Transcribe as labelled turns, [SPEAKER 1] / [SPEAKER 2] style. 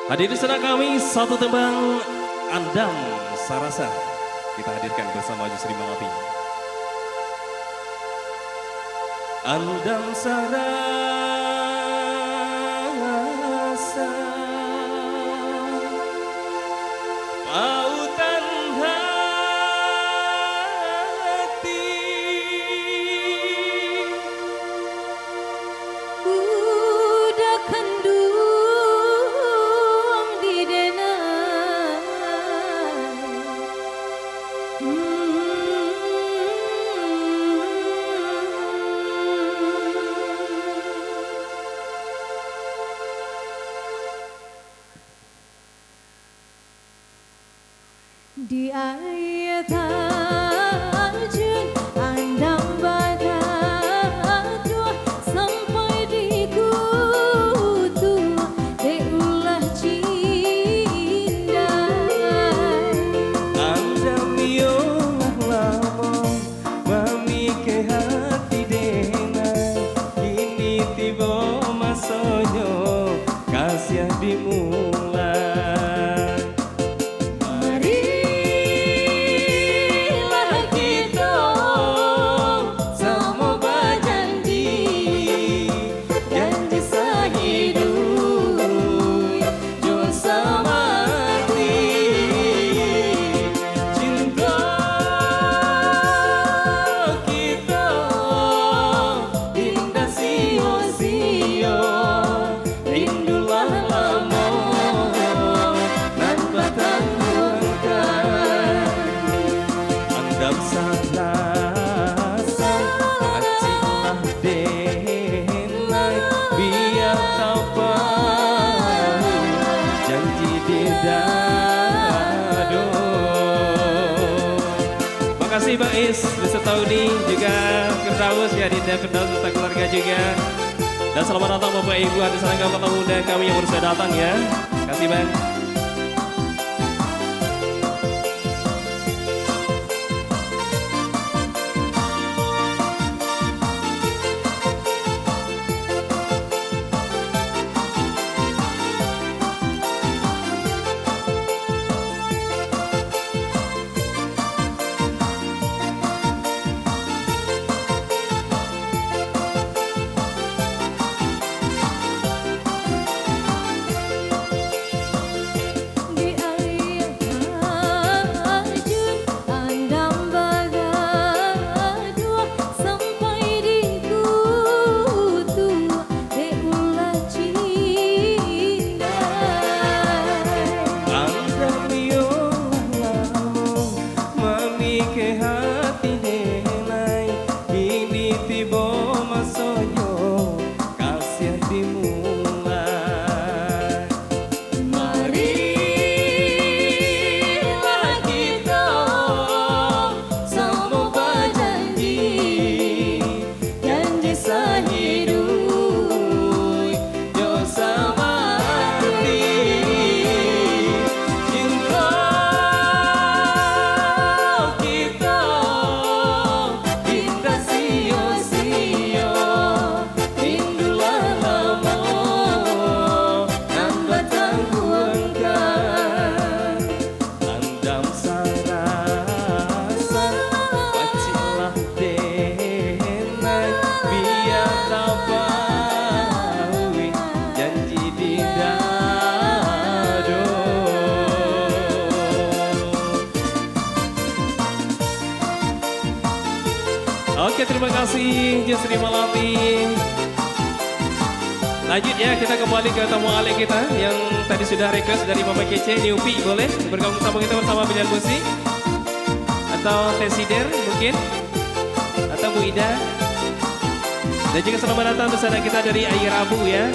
[SPEAKER 1] Hadirin sedang kami satu tembang Andam Sarasa kita hadirkan bersama Justri Malapi. Andam Sarasa pautan hati
[SPEAKER 2] udah kandung di denai di ayat tajun andam badadua sampai di kutu deulah cindai
[SPEAKER 1] Andam yo lamo mamike hati denai kini tiba masanya kasih dimulai. Makasih Bang Is beserta Udi juga Firdaus ya Dinda Firdaus serta keluarga juga. Dan selamat datang Bapak Ibu hadis rangka kota muda kami yang baru saja datang ya. Kasih Bang. Oke, terima kasih Justri Malapi. Lanjut ya, kita kembali ke tamu alek kita yang tadi sudah request dari Mama Kece, Niupi boleh bergabung sama kita bersama pilihan musik atau Tesider mungkin atau Bu Ida. Dan juga selamat datang bersama kita dari Air Abu ya.